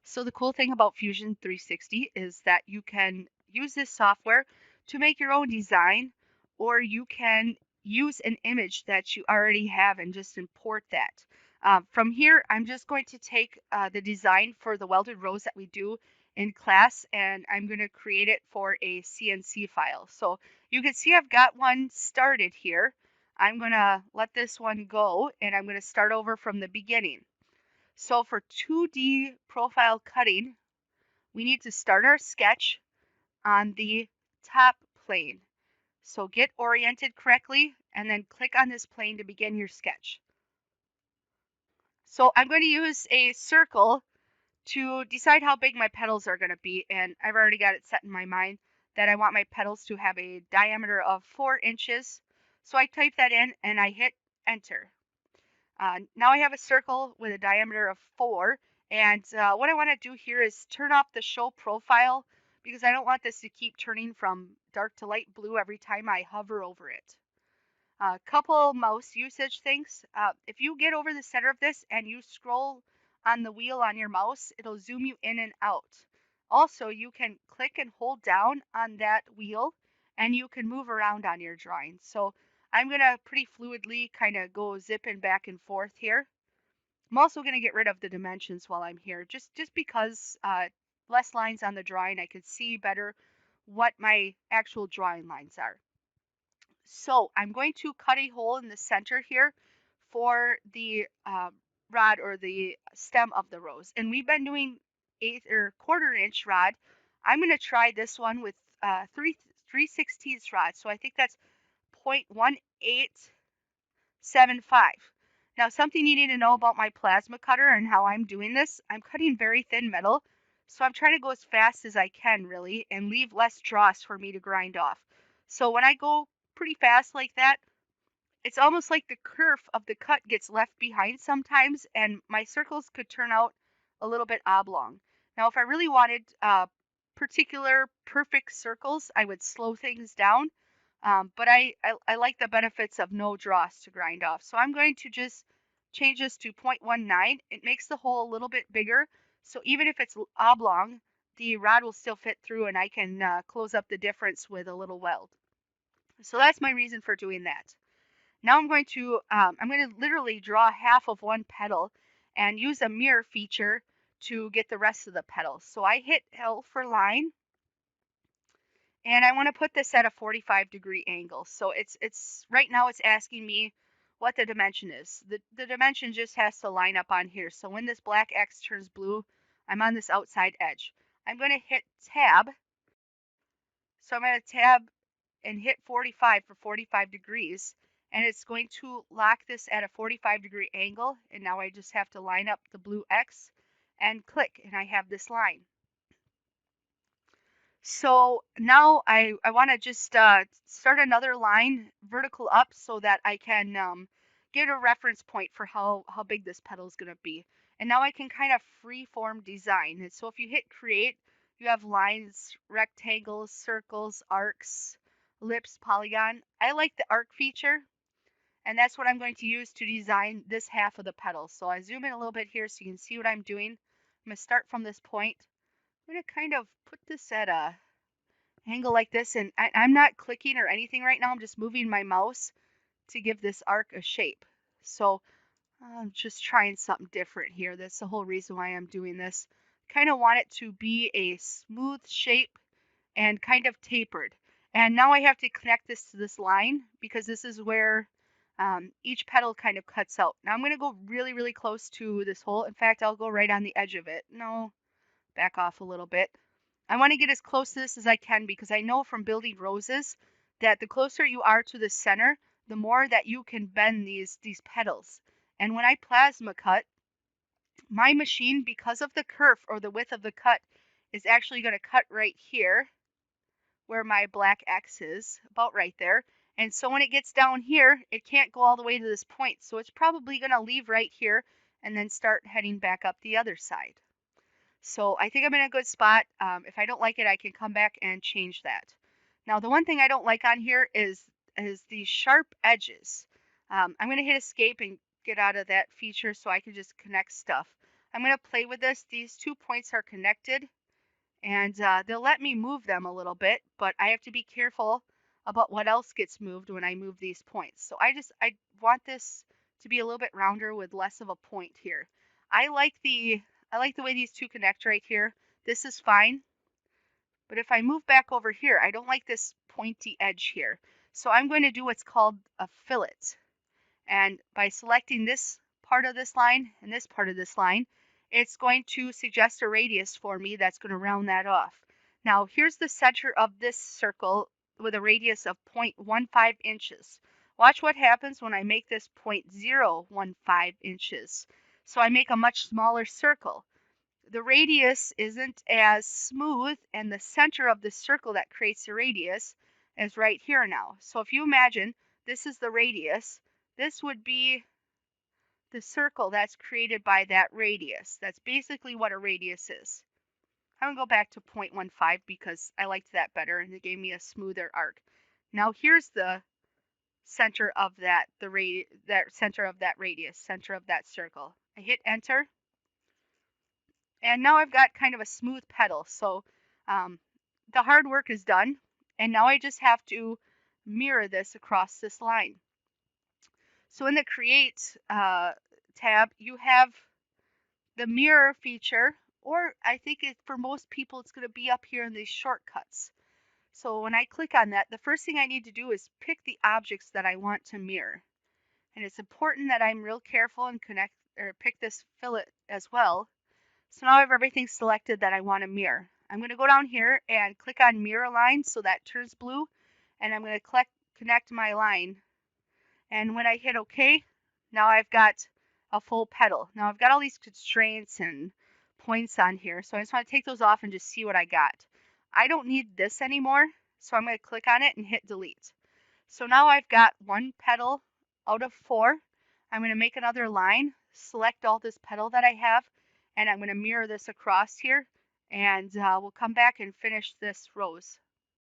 So the cool thing about Fusion 360 is that you can use this software to make your own design, or you can use an image that you already have and just import that. From here, I'm just going to take the design for the welded rose that we do in class, and I'm going to create it for a CNC file. So you can see I've got one started here. I'm going to let this one go, and I'm going to start over from the beginning. So for 2D profile cutting, we need to start our sketch on the top plane. So get oriented correctly and then click on this plane to begin your sketch. So I'm going to use a circle to decide how big my petals are going to be, and I've already got it set in my mind that I want my petals to have a diameter of 4 inches. So I type that in and I hit enter. Now I have a circle with a diameter of 4, and what I want to do here is turn off the show profile because I don't want this to keep turning from dark to light blue every time I hover over it. A couple mouse usage things. If you get over the center of this and you scroll on the wheel on your mouse, it'll zoom you in and out. Also, you can click and hold down on that wheel and you can move around on your drawing. So I'm going to pretty fluidly kind of go zipping back and forth here. I'm also going to get rid of the dimensions while I'm here, just because less lines on the drawing, I could see better what my actual drawing lines are. So I'm going to cut a hole in the center here for the rod or the stem of the rose. And we've been doing 1/8 or 1/4 inch rod. I'm going to try this one with 3/16 rod. So I think that's 0.1875. Now, something you need to know about my plasma cutter and how I'm doing this, I'm cutting very thin metal. So I'm trying to go as fast as I can, really, and leave less dross for me to grind off. So when I go pretty fast like that, it's almost like the curve of the cut gets left behind sometimes, and my circles could turn out a little bit oblong. Now, if I really wanted particular perfect circles, I would slow things down, but I like the benefits of no dross to grind off. So I'm going to just change this to 0.19. It makes the hole a little bit bigger, so even if it's oblong, the rod will still fit through, and I can close up the difference with a little weld. So that's my reason for doing that. Now I'm going to literally draw half of one petal and use a mirror feature to get the rest of the petals. So I hit L for line, and I want to put this at a 45-degree angle. So it's right now it's asking me what the dimension is. The dimension just has to line up on here. So when this black X turns blue, I'm on this outside edge. I'm going to hit tab. So I'm going to tab and hit 45 for 45 degrees, and it's going to lock this at a 45-degree angle. And now I just have to line up the blue X and click, and I have this line. So now I want to just start another line vertical up so that I can get a reference point for how big this petal is going to be. And now I can kind of free form design. And so if you hit create, you have lines, rectangles, circles, arcs, ellipse, polygon. I like the arc feature, and that's what I'm going to use to design this half of the petal. So I zoom in a little bit here so you can see what I'm doing. I'm going to start from this point. I'm going to kind of put this at a angle like this, and I'm not clicking or anything right now. I'm just moving my mouse to give this arc a shape. So I'm just trying something different here. That's the whole reason why I'm doing this. Kind of want it to be a smooth shape and kind of tapered. And now I have to connect this to this line because this is where each petal kind of cuts out. Now I'm going to go really, really close to this hole. In fact, I'll go right on the edge of it. No, back off a little bit. I want to get as close to this as I can because I know from building roses that the closer you are to the center, the more that you can bend these petals. And when I plasma cut, my machine, because of the curve or the width of the cut, is actually going to cut right here where my black X is, about right there. And so when it gets down here, it can't go all the way to this point. So it's probably going to leave right here and then start heading back up the other side. So I think I'm in a good spot. If I don't like it, I can come back and change that. Now, the one thing I don't like on here is these sharp edges. I'm going to hit escape and get out of that feature so I can just connect stuff. I'm going to play with this. These 2 points are connected, and they'll let me move them a little bit, but I have to be careful about what else gets moved when I move these points. So I want this to be a little bit rounder with less of a point here. I like the way these two connect right here. This is fine. But if I move back over here, I don't like this pointy edge here. So I'm going to do what's called a fillet. And by selecting this part of this line and this part of this line, it's going to suggest a radius for me that's going to round that off. Now here's the center of this circle with a radius of 0.15 inches. Watch what happens when I make this 0.015 inches. So I make a much smaller circle. The radius isn't as smooth, and the center of the circle that creates the radius is right here now. So if you imagine this is the radius, this would be the circle that's created by that radius. That's basically what a radius is. I'm going to go back to 0.15 because I liked that better and it gave me a smoother arc. Now here's the center of that center of that radius, center of that circle. I hit enter, and now I've got kind of a smooth petal. So the hard work is done, and now I just have to mirror this across this line. So in the create tab, you have the mirror feature, or I think for most people it's going to be up here in these shortcuts. So when I click on that, the first thing I need to do is pick the objects that I want to mirror. And it's important that I'm real careful and pick this fillet as well. So now I have everything selected that I want to mirror. I'm going to go down here and click on mirror line so that turns blue, and I'm going to connect my line. And when I hit OK, now I've got a full petal. Now I've got all these constraints and points on here, so I just want to take those off and just see what I got. I don't need this anymore, so I'm going to click on it and hit delete. So now I've got one petal out of 4. I'm going to make another line, select all this petal that I have, and I'm going to mirror this across here, and we'll come back and finish this rose.